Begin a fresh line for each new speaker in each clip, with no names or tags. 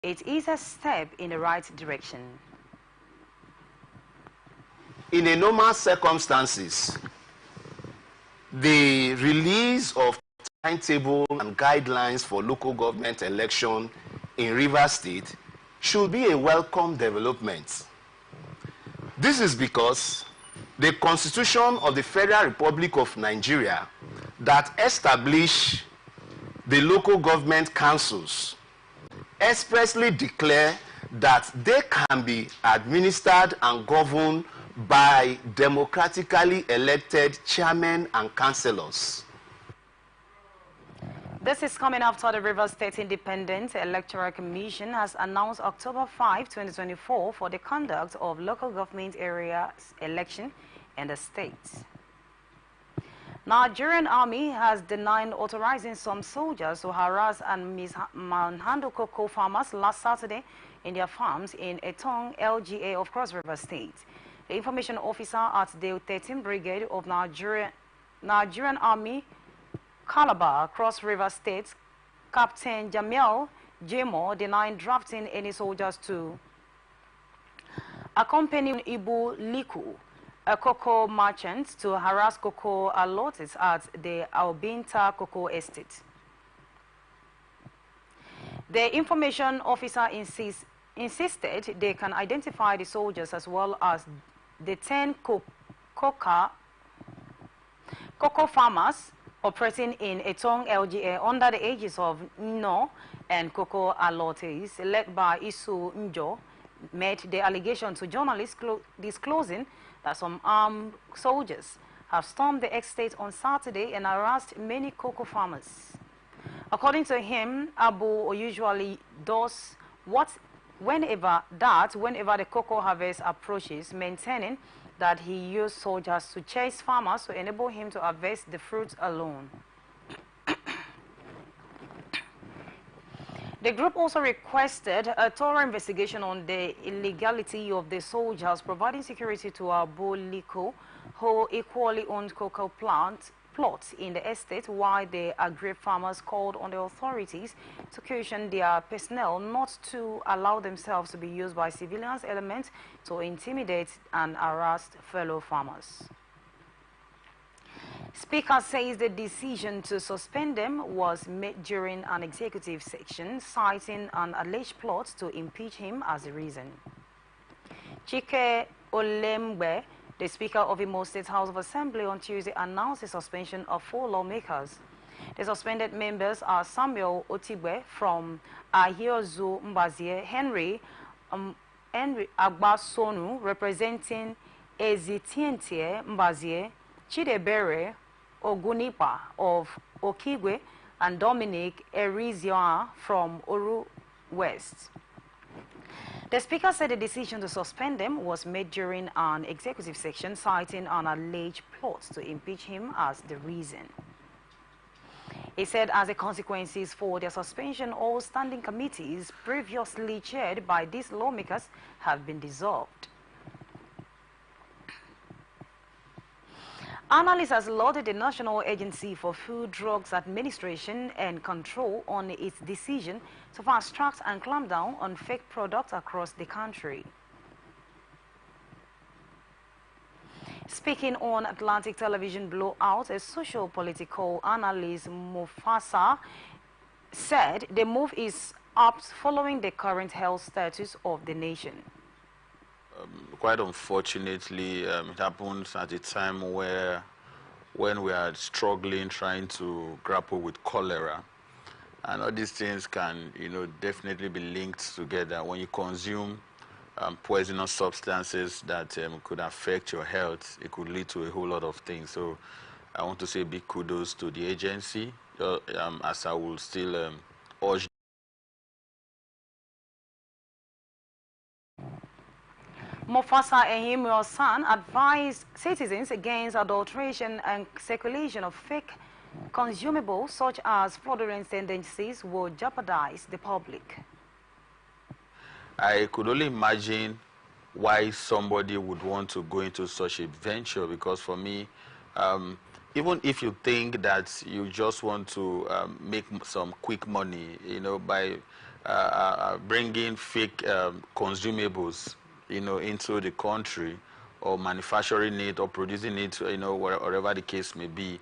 It is a step in the right direction.
In a normal circumstances, the release of timetable and guidelines for local government election in Rivers State should be a welcome development. This is because the Constitution of the Federal Republic of Nigeria that establish the local government councils expressly declare that they can be administered and governed by democratically elected chairmen and councillors.
This is coming after the Rivers State Independent Electoral Commission has announced October 5, 2024 for the conduct of local government area election in the state. Nigerian Army has denied authorizing some soldiers to harass and manhandle cocoa farmers last Saturday in their farms in Etong, LGA of Cross River State. The information officer at the 13th Brigade of Nigerian Army, Calabar, Cross River State, Captain Jamil Jemo denied drafting any soldiers to accompany Ibu Liku, a cocoa merchant, to harass cocoa allotments at the Albinta Cocoa Estate. The information officer insisted they can identify the soldiers as well as the 10 cocoa farmers operating in Etong LGA under the aegis of No and Cocoa Allottees, led by Isu Njo, made the allegation to journalists disclosing that some armed soldiers have stormed the estate on Saturday and harassed many cocoa farmers. According to him, Abu usually does whenever the cocoa harvest approaches, maintaining that he used soldiers to chase farmers to enable him to harvest the fruits alone. The group also requested a thorough investigation on the illegality of the soldiers providing security to Abu Liko, who equally owned cocoa plots in the estate, while the aggrieved farmers called on the authorities to caution their personnel not to allow themselves to be used by civilian elements to intimidate and harass fellow farmers. Speaker says the decision to suspend them was made during an executive session, citing an alleged plot to impeach him as the reason. Chike Olembe, the Speaker of Imo State House of Assembly, on Tuesday announced the suspension of 4 lawmakers. The suspended members are Samuel Otibwe from Ahiozu Mbazie, Henry Agbasonu representing Ezitientie Mbazie, Chidebere Ogunipa of Okigwe, and Dominic Erizioa from Oru West. The Speaker said the decision to suspend them was made during an executive session, citing an alleged plot to impeach him as the reason. He said as a consequence for their suspension, all standing committees previously chaired by these lawmakers have been dissolved. Analysts has lauded the National Agency for Food, Drugs Administration and Control on its decision to fast-track and clamp down on fake products across the country. Speaking on Atlantic Television Blowout, a social-political analyst, Mufasa, said the move is apt following the current health status of the nation.
Quite unfortunately, it happens at a time when we are struggling, trying to grapple with cholera. And all these things can, definitely be linked together. When you consume poisonous substances that could affect your health, it could lead to a whole lot of things. So I want to say big kudos to the agency, as I will still urge.
Mufasa Ehimio-san advised citizens against adulteration and circulation of fake consumables such as fraudulent tendencies will jeopardize the public.
I could only imagine why somebody would want to go into such a venture, because for me, even if you think that you just want to make some quick money, by bringing fake consumables, into the country, or manufacturing it or producing it, wherever the case may be.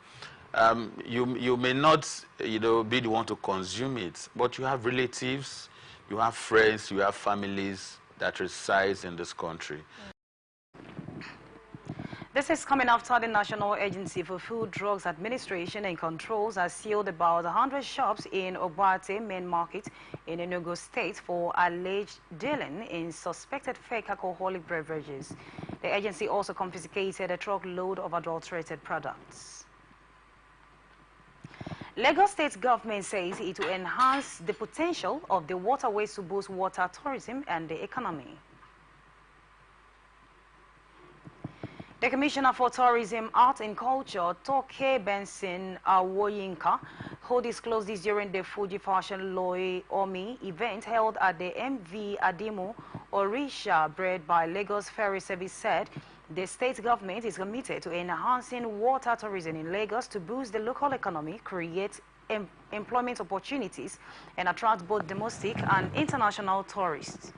You may not, be the one to consume it, but you have relatives, you have friends, you have families that reside in this country.
This is coming after the National Agency for Food, Drugs Administration and Controls has sealed about 100 shops in Ogbate main market in Enugu State for alleged dealing in suspected fake alcoholic beverages. The agency also confiscated a truckload of adulterated products. Lagos State government says it will enhance the potential of the waterways to boost water tourism and the economy. The Commissioner for Tourism, Art and Culture, Toke Benson Awoyinka, who disclosed this during the Fuji Fashion Loi Omi event held at the MV Adimu Orisha Bread by Lagos Ferry Service, said the state government is committed to enhancing water tourism in Lagos to boost the local economy, create employment opportunities, and attract both domestic and international tourists.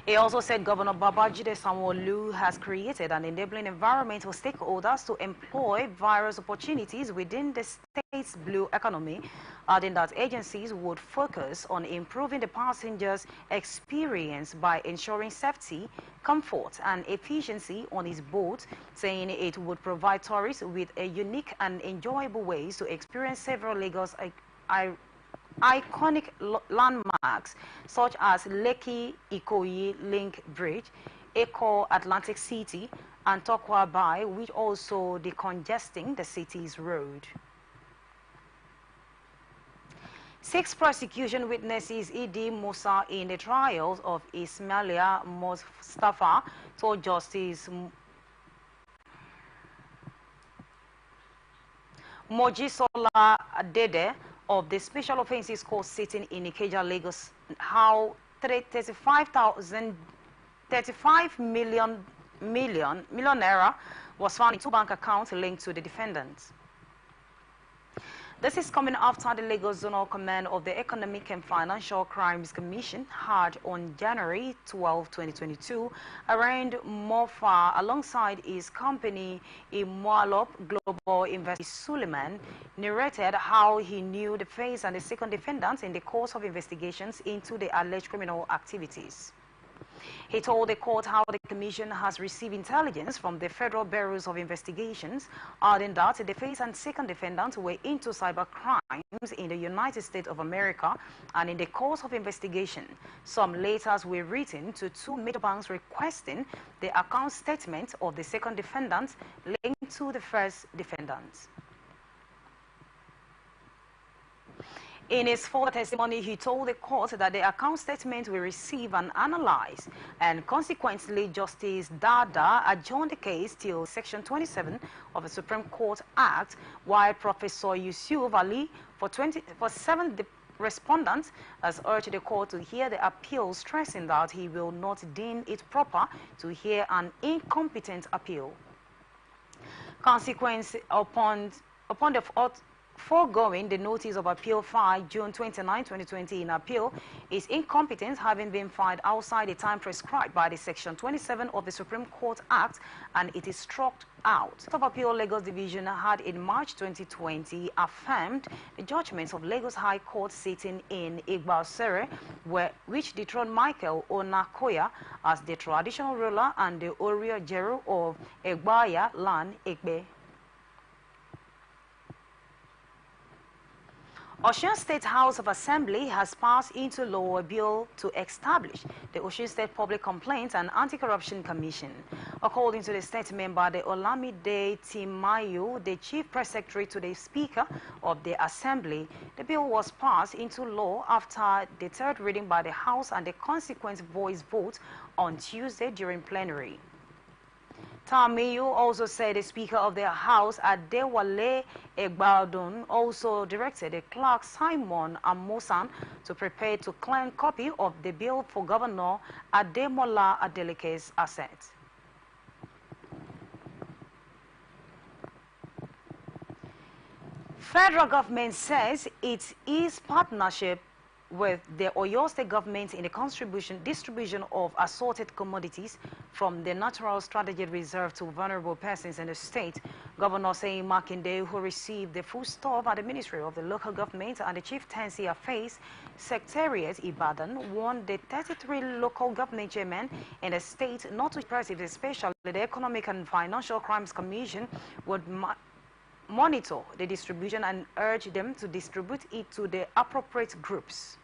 He also said Governor Babajide Sanwo-Olu has created an enabling environment for stakeholders to employ various opportunities within the state's blue economy, adding that agencies would focus on improving the passengers' experience by ensuring safety, comfort, and efficiency on his boat, saying it would provide tourists with a unique and enjoyable ways to experience several Lagos iconic landmarks such as Lekki Ikoyi Link Bridge, Eko Atlantic City, and Tokwa Bay, which also decongesting the city's road. 6 prosecution witnesses Idi Musa in the trials of Ismailia Mustafa told Justice Mojisola Dede of the Special Offences Court sitting in Ikeja, Lagos, how 35 million naira was found in 2 bank accounts linked to the defendants. This is coming after the Lagos Zonal Command of the Economic and Financial Crimes Commission had on January 12, 2022, arraigned Mofa alongside his company Imoalop Global Investment. Suleiman narrated how he knew the first and the second defendants in the course of investigations into the alleged criminal activities. He told the court how the commission has received intelligence from the Federal Bureaus of Investigations, adding that the first and second defendants were into cyber crimes in the United States of America, and in the course of investigation, some letters were written to 2 major banks requesting the account statement of the second defendants linked to the first defendants. In his further testimony, he told the court that the account statement will receive and analyze, and consequently, Justice Dada adjourned the case till Section 27 of the Supreme Court Act, while Professor Yusuf Ali, for 7 respondents, has urged the court to hear the appeal, stressing that he will not deem it proper to hear an incompetent appeal. Consequence upon the foregoing, the notice of appeal filed June 29, 2020 in appeal is incompetent, having been filed outside the time prescribed by the Section 27 of the Supreme Court Act, and it is struck out. The Court of Appeal Lagos Division had in March 2020 affirmed the judgments of Lagos High Court sitting in Igbaosere, which dethroned Michael Onakoya as the traditional ruler and the Orio Jeru of Egbaya Land Egbe. Osun State House of Assembly has passed into law a bill to establish the Osun State Public Complaints and Anti-Corruption Commission. According to the statement by the Olamide Timayu, the Chief Press Secretary to the Speaker of the Assembly, the bill was passed into law after the 3rd reading by the House and the consequent voice vote on Tuesday during plenary. Tamiyu also said the Speaker of the House, Adewale Egbadun, also directed the clerk Simon Amosan to prepare to claim copy of the bill for Governor Ademola Adeleke's assent. Federal government says it is partnership with the Oyo State government in the distribution of assorted commodities from the Natural Strategic Reserve to vulnerable persons in the state. Governor Seyi Makinde, who received the full staff at the Ministry of the Local Government and the Chieftaincy Affairs Secretariat Ibadan, warned the 33 local government chairmen in the state not to impressive, especially the Economic and Financial Crimes Commission would monitor the distribution and urge them to distribute it to the appropriate groups.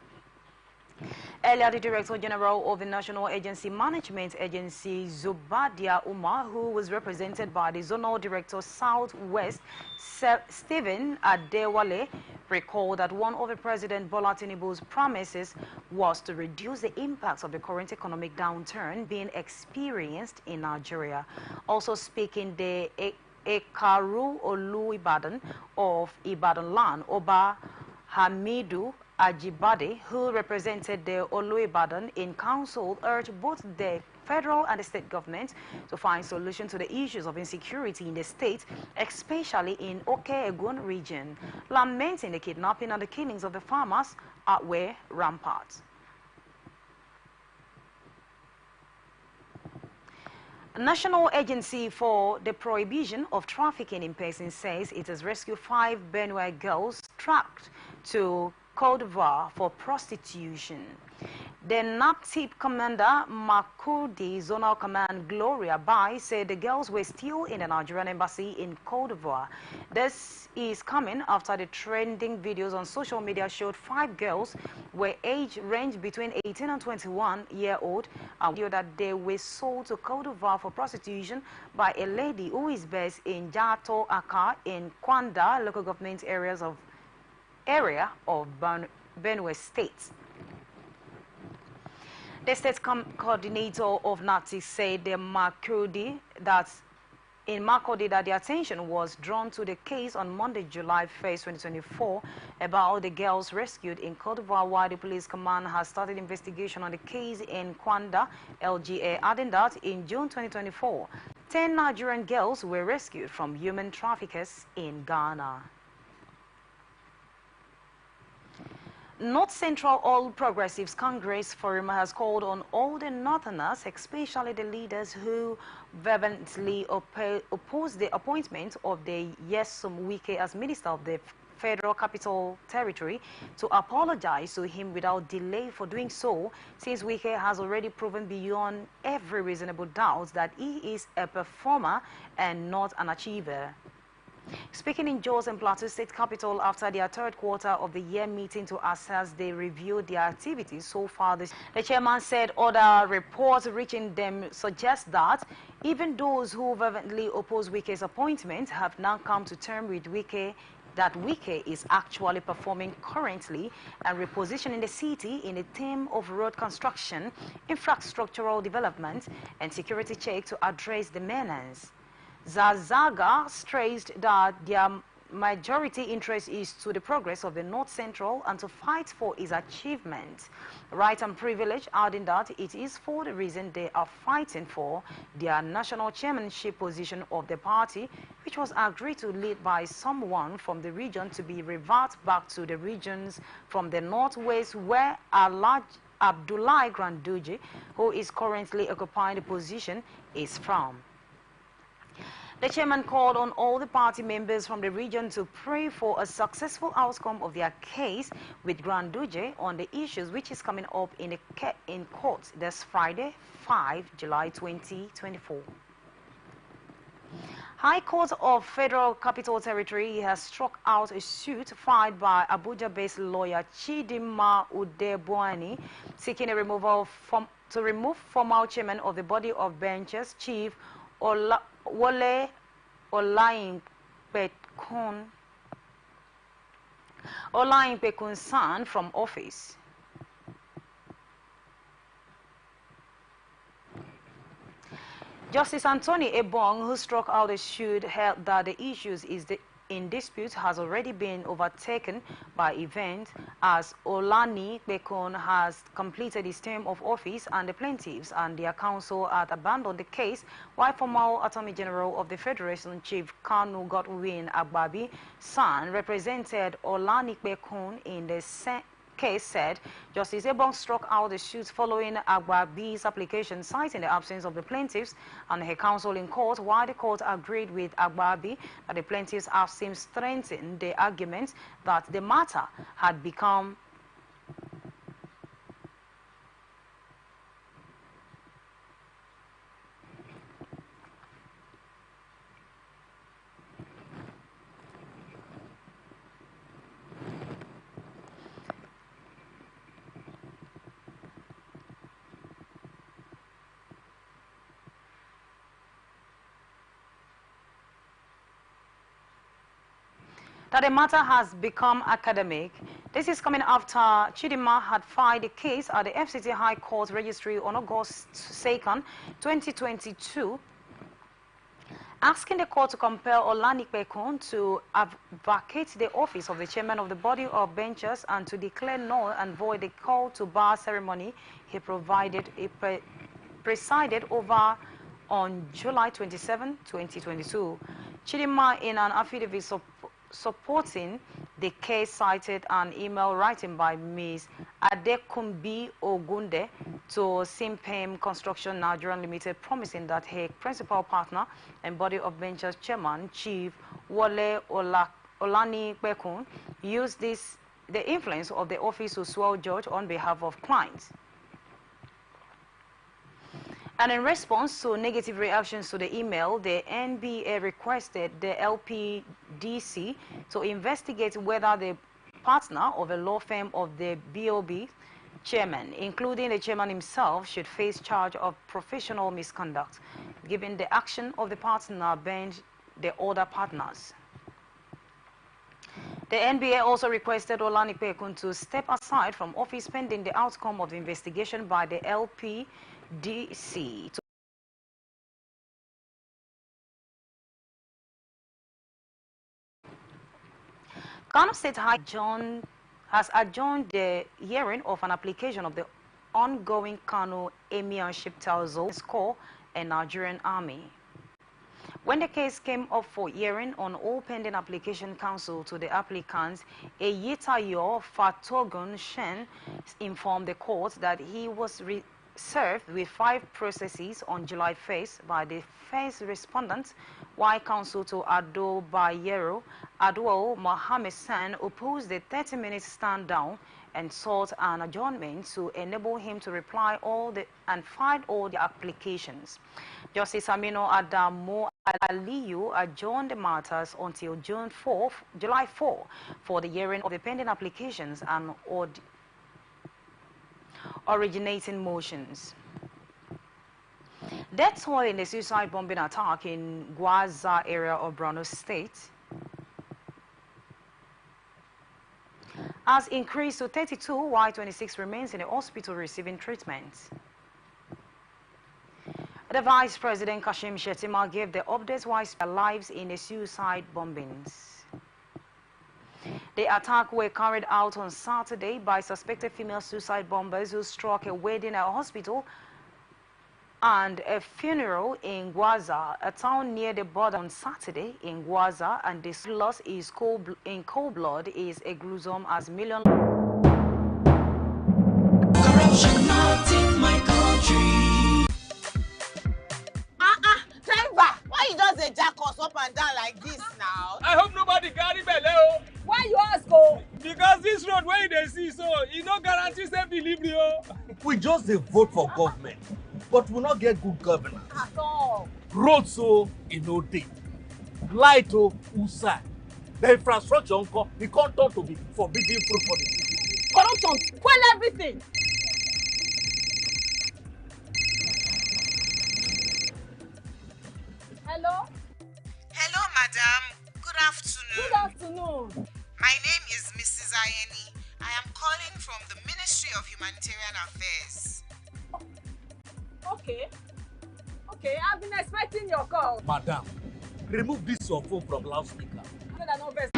Earlier, the Director General of the National Agency Management Agency, Zubadia Umar, who was represented by the Zonal Director Southwest, Stephen Adewale, recalled that one of the President Bola Tinubu's promises was to reduce the impacts of the current economic downturn being experienced in Nigeria. Also speaking, the Ekaru Olu Ibadan of Ibadan Land, Oba Hamidu Ajibade, who represented the Olu Ibadan in council, urged both the federal and the state government to find solutions to the issues of insecurity in the state, especially in Oke-Egun region, lamenting the kidnapping and the killings of the farmers outweigh rampart. National Agency for the Prohibition of Trafficking in Persons says it has rescued 5 Benue girls tracked to Côte d'Ivoire for prostitution. The NAPTIP commander, Makurdi Zonal Command Gloria Bai, said the girls were still in the Nigerian embassy in Côte d'Ivoire. This is coming after the trending videos on social media showed 5 girls were age ranged between 18 and 21-year-old, and that they were sold to Côte d'Ivoire for prostitution by a lady who is based in Jato Aka in Kwanda local government area of Benue State. The state coordinator of NATI said in Makurdi that the attention was drawn to the case on Monday, July 1st, 2024, about the girls rescued in Côte d'Ivoire, while the police command has started investigation on the case in Kwanda, LGA, adding that in June 2024, 10 Nigerian girls were rescued from human traffickers in Ghana. North Central All Progressives Congress Forum has called on all the Northerners, especially the leaders who vehemently oppose the appointment of the Nyesom Wike as Minister of the Federal Capital Territory, to apologize to him without delay for doing so, since Wike has already proven beyond every reasonable doubt that he is a performer and not an achiever. Speaking in Jos and Plateau State Capital after their third quarter of the year meeting to assess, they reviewed their activities so far. The chairman said other reports reaching them suggest that even those who vehemently oppose Wike's appointment have now come to terms with that Wike is actually performing currently and repositioning the city in a theme of road construction, infrastructural development, and security check to address the menace. Zazaga stressed that their majority interest is to the progress of the North Central and to fight for its achievement, right and privilege, adding that it is for the reason they are fighting for their national chairmanship position of the party, which was agreed to lead by someone from the region to be reverted back to the regions from the northwest, where Abdullahi Granduji, who is currently occupying the position, is from. The chairman called on all the party members from the region to pray for a successful outcome of their case with Granduji on the issues which is coming up in court this Friday, 5 July 2024. High Court of Federal Capital Territory has struck out a suit filed by Abuja-based lawyer Chidinma Udeboani seeking a removal to remove former chairman of the Body of Benches, Chief Wole Olainpekun San from office. Justice Anthony Ebong, who struck out the suit, held that the issues in dispute has already been overtaken by events, as Olani Bekon has completed his term of office and the plaintiffs and their counsel had abandoned the case, while former Attorney General of the Federation, Chief Kanu Godwin Agbabi San, represented Olani Bekon in the case said Justice Ebong struck out the suit following Agba B's application, citing the absence of the plaintiffs and her counsel in court, while the court agreed with Agba B that the plaintiffs have since strengthened the argument that the matter had become that the matter has become academic. This is coming after Chidinma had filed a case at the FCT High Court Registry on August 2nd, 2022, asking the court to compel Olanipekun to vacate the office of the chairman of the body of benchers and to declare null and void the call to bar ceremony he presided over on July 27, 2022. Chidinma, in an affidavit supporting the case, cited an email written by Ms. Adekunbi Ogunde to Simpem Construction Nigeria Limited, promising that her principal partner and body of ventures chairman, Chief Wole Olanipekun, used the influence of the office to swell judge on behalf of clients. And in response to negative reactions to the email, the NBA requested the LPDC to investigate whether the partner of a law firm of the BOB chairman, including the chairman himself, should face charge of professional misconduct, given the action of the partner banned the other partners. The NBA also requested Olanipekun to step aside from office pending the outcome of the investigation by the LPDC. Kano State High Court has adjourned the hearing of an application of the ongoing Kano Emirship Tauzo Corps and Nigerian Army. When the case came up for hearing on all pending application counsel to the applicants, Eyitayo Fatogun Shen informed the court that he was served with 5 processes on July 1st by the first respondent, while counsel to Ado Bayero, Adwal Mohammed San, opposed the 30-minute stand down and sought an adjournment to enable him to reply and file all the applications. Justice Amino Adamo Aliyu adjourned the matters until July 4 for the hearing of the pending applications and originating motions. Death toll in the suicide bombing attack in Gwaza area of Borno State has increased to 32, while 26 remains in the hospital receiving treatment. The Vice President Kashim Shettima gave the updates while sparing lives in the suicide bombings. The attack were carried out on Saturday by suspected female suicide bombers who struck a wedding at a hospital and a funeral in Gwaza, a town near the border, on Saturday in Gwaza, and this loss is in cold blood is a gruesome as millions.
Corruption not in my country.
Driver, why you just jack us up and down like this now?
I hope nobody carry belle.
Why you ask, oh?
Because this road where they see, so it no guarantee safe delivery.
We just dey vote for government, but we not get good governance.
At all.
Road so no dey, light usai, the infrastructure nko e come turn to be forbidden fruit for the city.
Corruption, well everything. Hello?
Hello, madam. Good afternoon.
Good afternoon.
My name is Mrs. Ayeni. I am calling from the Ministry of Humanitarian Affairs.
Okay. Okay, I've been expecting your call.
Madam, remove this your phone from loudspeaker.
No best.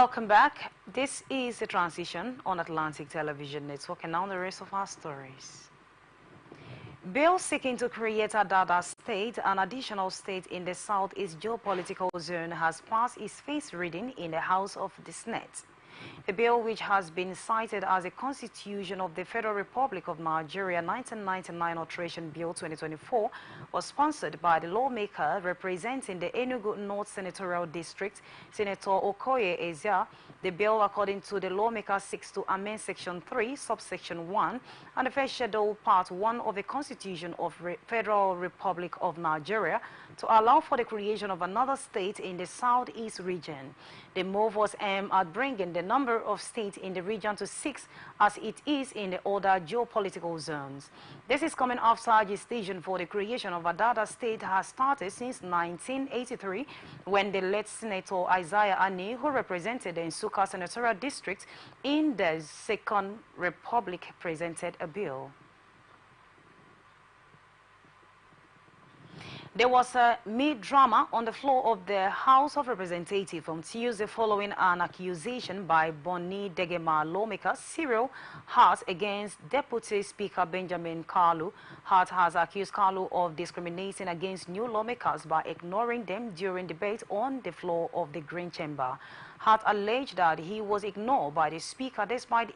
Welcome back. This is The Transition on Atlantic Television Network, and now the rest of our stories. Bill seeking to create a Dada state, an additional state in the Southeast geopolitical zone, has passed its first reading in the House of the Senate. The bill, which has been cited as a Constitution of the Federal Republic of Nigeria 1999 Alteration Bill 2024, was sponsored by the lawmaker representing the Enugu North Senatorial District, Senator Okoye Ezia. The bill, according to the lawmaker, seeks to amend Section 3, Subsection 1, and the first schedule, Part 1 of the Constitution of Federal Republic of Nigeria to allow for the creation of another state in the Southeast region. The move was aimed at bringing the number of states in the region to 6, as it is in the other geopolitical zones. This is coming after agitation for the creation of a Dada state has started since 1983, when the late Senator Isaiah Ani, who represented the Nsukka Senatorial District in the Second Republic, presented a bill. There was a mid-drama on the floor of the House of Representatives on Tuesday following an accusation by Bonny Degema lawmaker Cyril Hart against Deputy Speaker Benjamin Kalu. Hart has accused Kalu of discriminating against new lawmakers by ignoring them during debate on the floor of the Green Chamber. Hart alleged that he was ignored by the Speaker despite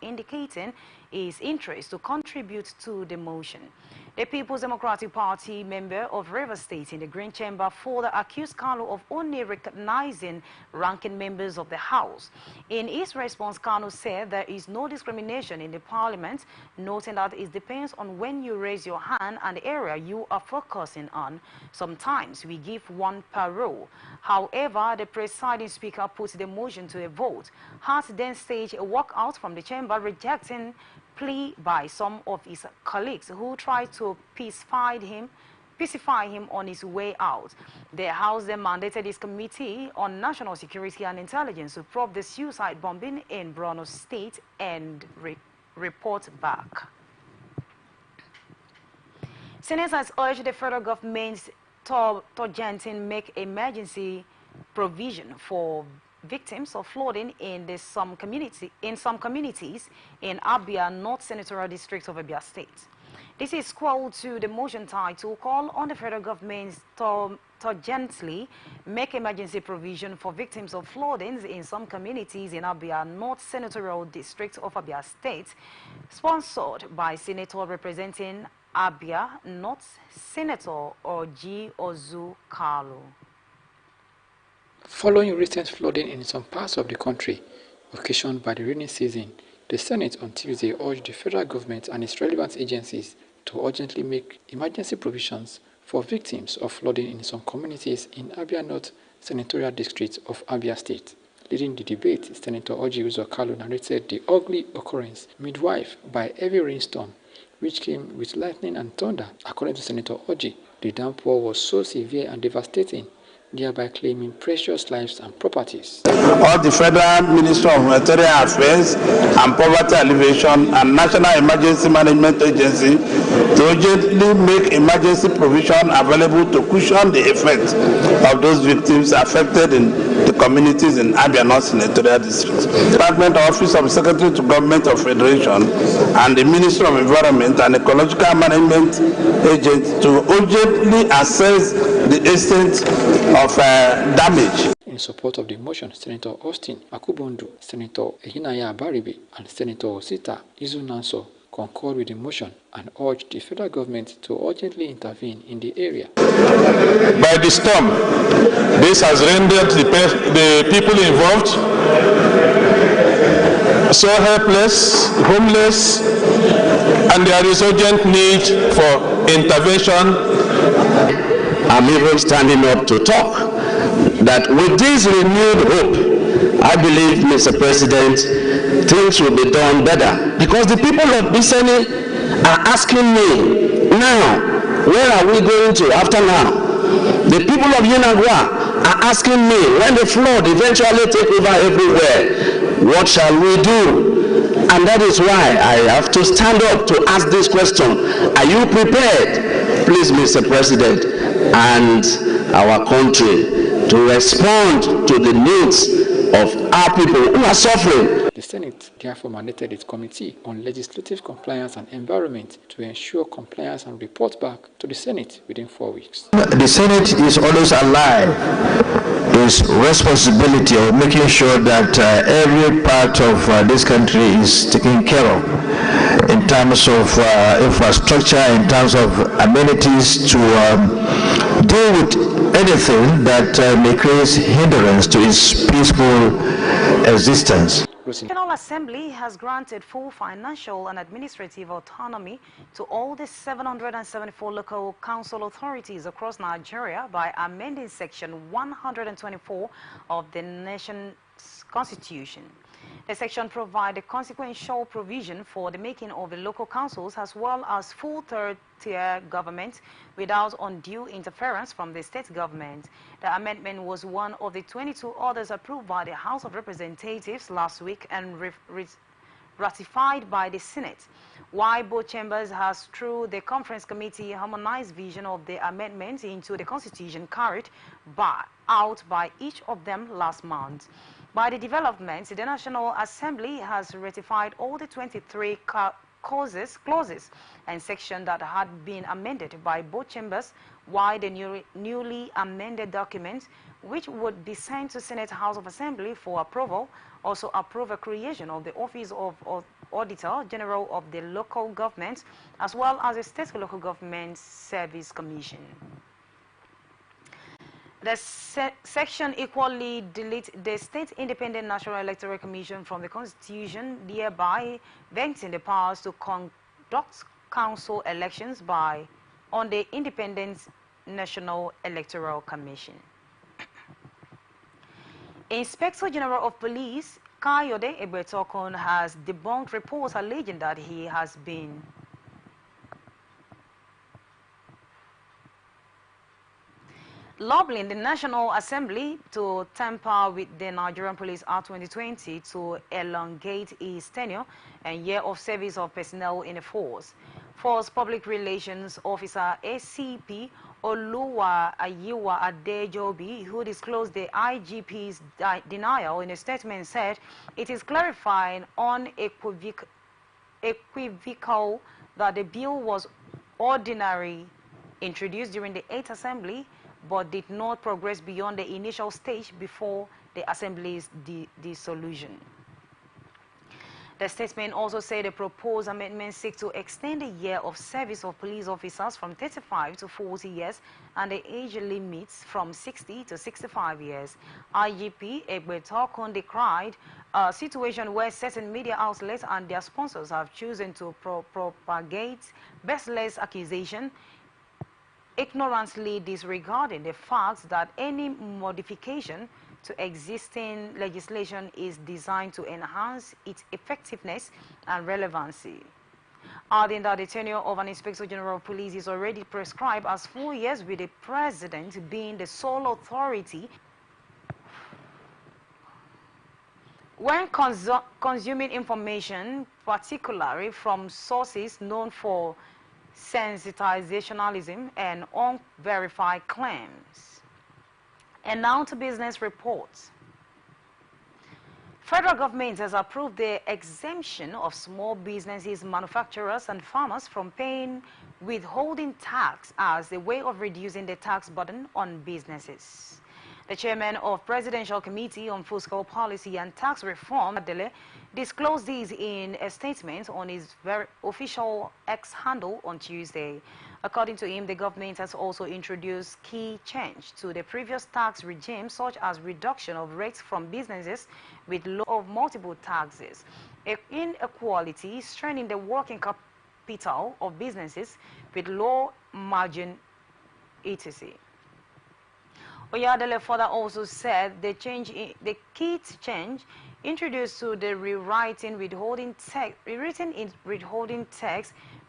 indicating his interest to contribute to the motion. The People's Democratic Party member of Rivers State in the Green Chamber further accused Kanu of only recognizing ranking members of the House. In his response, Kanu said there is no discrimination in the Parliament, noting that it depends on when you raise your hand and the area you are focusing on. Sometimes we give one per row. However, the presiding speaker put the motion to a vote. Hart then staged a walkout from the chamber, rejecting plea by some of his colleagues who tried to pacify him on his way out. The House then mandated his Committee on National Security and Intelligence to probe the suicide bombing in Borno State and report back. Senators urged the federal government to urgently make emergency provision for victims of flooding in some communities in Abia North Senatorial District of Abia State. This is equal to the motion title call on the federal government to urgently make emergency provision for victims of floodings in some communities in Abia North Senatorial District of Abia State, sponsored by Senator representing Abia North Senator Oji Ozu Kalu.
Following recent flooding in some parts of the country, occasioned by the rainy season, the Senate on Tuesday urged the federal government and its relevant agencies to urgently make emergency provisions for victims of flooding in some communities in Abia North Senatorial District of Abia State. Leading the debate, Senator Oji Uzo Kalu narrated the ugly occurrence midwife by heavy rainstorm, which came with lightning and thunder. According to Senator Oji, the downpour was so severe and devastating, thereby claiming precious lives and properties.
All the Federal Ministry of Humanitarian Affairs and Poverty Alleviation and National Emergency Management Agency to urgently make emergency provision available to cushion the effect of those victims affected in the communities in Abia North Senatorial District. Department Office of Secretary to Government of Federation and the Ministry of Environment and Ecological Management Agency to urgently assess the extent of damage.
In support of the motion, Senator Austin Akubondu, Senator Ehinaya Baribe, and Senator Osita Izunanso concurred with the motion and urged the federal government to urgently intervene in the area.
By the storm, this has rendered the people involved so helpless, homeless, and there is urgent need for intervention.
I'm even standing up to talk that with this renewed hope, I believe, Mr. President, things will be done better. Because the people of Bisani are asking me, now, where are we going to after now? The people of Yunagwa are asking me, when the flood eventually take over everywhere, what shall we do? And that is why I have to stand up to ask this question. Are you prepared, please, Mr. President, and our country to respond to the needs of our people who are suffering.
The Senate therefore mandated its Committee on Legislative Compliance and Environment to ensure compliance and report back to the Senate within 4 weeks.
The Senate is always alive to its responsibility of making sure that every part of this country is taken care of in terms of infrastructure, in terms of amenities, to deal with anything that may create hindrance to its peaceful existence.
The National Assembly has granted full financial and administrative autonomy to all the 774 local council authorities across Nigeria by amending Section 124 of the nation's constitution. The section provides a consequential provision for the making of the local councils as well as full third-tier government without undue interference from the state government. The amendment was one of the 22 others approved by the House of Representatives last week and ratified by the Senate, while both chambers has, through the conference committee, harmonized vision of the amendments into the constitution carried out by each of them last month. By the developments, the National Assembly has ratified all the 23 clauses and sections that had been amended by both chambers, while the newly amended documents, which would be sent to Senate House of Assembly for approval, also approve a creation of the Office of Auditor General of the Local Government, as well as the State Local Government Service Commission. The section equally deletes the State Independent National Electoral Commission from the Constitution, thereby vesting the powers to conduct council elections on the Independent National Electoral Commission. Inspector General of Police Kayode Egbetokun has debunked reports alleging that he has been lobbying the National Assembly to tamper with the Nigerian Police Act 2020 to elongate his tenure and year of service of personnel in the force. Force Public Relations Officer ACP Oluwa Ayiwa Adejobi, who disclosed the IGP's denial in a statement, said it is clarifying unequivocal that the bill was ordinarily introduced during the 8th Assembly but did not progress beyond the initial stage before the Assembly's dissolution. The statement also said the proposed amendments seek to extend the year of service of police officers from 35 to 40 years and the age limits from 60 to 65 years. IGP Egbetokun decried a situation where certain media outlets and their sponsors have chosen to propagate baseless accusations, ignorantly disregarding the fact that any modification to existing legislation is designed to enhance its effectiveness and relevancy. Adding that the tenure of an Inspector General of Police is already prescribed as 4 years, with the President being the sole authority when consuming information, particularly from sources known for sensitizationalism and unverified claims. And now to business reports. Federal government has approved the exemption of small businesses, manufacturers and farmers from paying withholding tax as a way of reducing the tax burden on businesses. The chairman of Presidential Committee on Fiscal Policy and Tax Reform, Adele, disclosed this in a statement on his very official X handle on Tuesday. According to him, the government has also introduced key change to the previous tax regime, such as reduction of rates from businesses with low of multiple taxes, inequality, strengthening the working capital of businesses with low margin, etc. Oyadele further also said the key change introduced to the rewritten withholding tax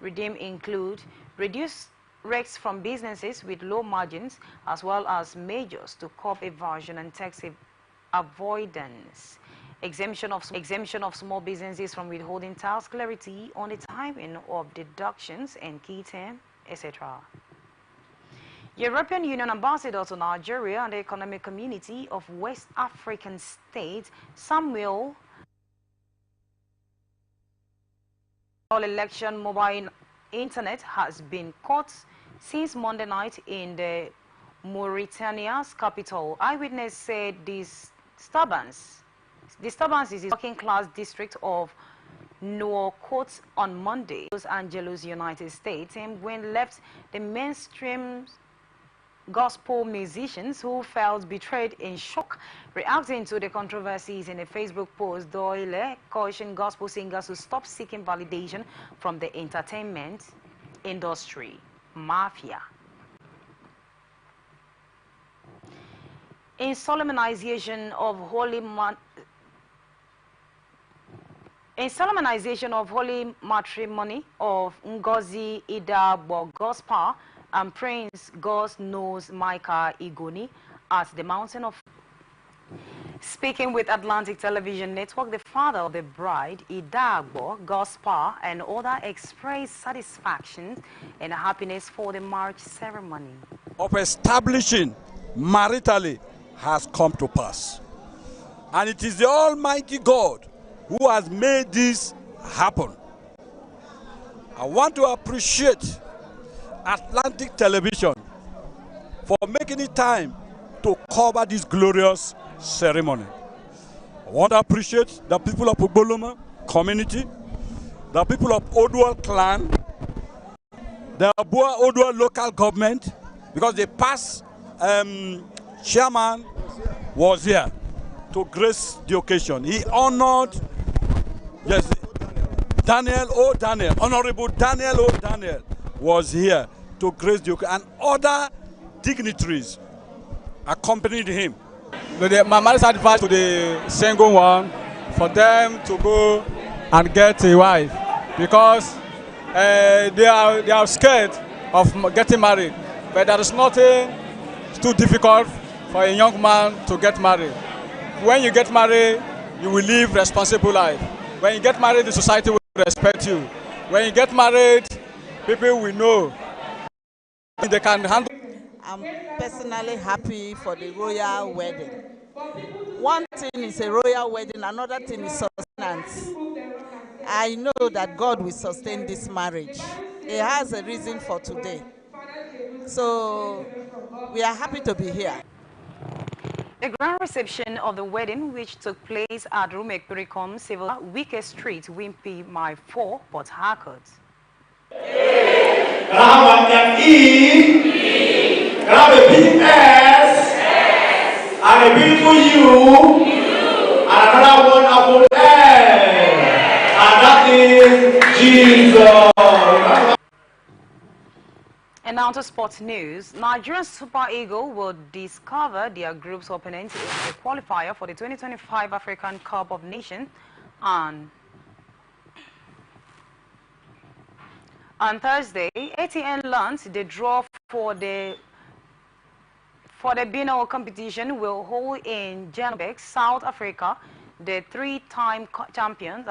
regime include reduced rates from businesses with low margins, as well as measures to curb evasion and tax avoidance, exemption of small businesses from withholding tax, clarity on the timing of deductions and key term, etc. European Union Ambassador to Nigeria and the Economic Community of West African States, Samuel election mobile internet has been caught since Monday night in the Mauritania's capital. Eyewitness said this disturbance is in the working class district of Nouakchott on Monday, Los Angeles, United States, and when left the mainstream gospel musicians who felt betrayed in shock. Reacting to the controversies in a Facebook post, Doyle cautioned gospel singers to stop seeking validation from the entertainment industry mafia. In solemnization of holy matrimony of Ngozi Idagbo Gospel and Prince God Knows Micah Igoni at the Mountain of... Speaking with Atlantic Television Network, the father of the bride, Idagbo Gospel, and others expressed satisfaction and happiness for the marriage ceremony.
Of establishing maritally has come to pass. And it is the Almighty God who has made this happen. I want to appreciate Atlantic Television for making it time to cover this glorious ceremony. I want to appreciate the people of Ugboloma community, the people of Odual clan, the Abua Odual local government, because the past chairman was here to grace the occasion. He honored, yes, Honorable Daniel O. Daniel was here to grace the occasion, and other dignitaries accompanied him.
My mother's advice to the single one for them to go and get a wife, because they are scared of getting married. But there is nothing too difficult for a young man to get married. When you get married, you will live a responsible life. When you get married, the society will respect you. When you get married, people will know they can handle.
I'm personally happy for the royal wedding. One thing is a royal wedding, another thing is sustenance. I know that God will sustain this marriage. It has a reason for today. So we are happy to be here.
The grand reception of the wedding, which took place at Rumek Pericom Civil Wike Street, Wimpy, Mile 4, Port Harcourt.
Can I have an E? Can I have a big S? And a beautiful U? And another wonderful N? And that is Jesus.
And now to sports news. Nigerian Super Eagles will discover their group's opponent in the qualifier for the 2025 African Cup of Nations on Thursday. ATN learned the draw for the Bino competition will hold in Johannesburg, South Africa. The three-time champions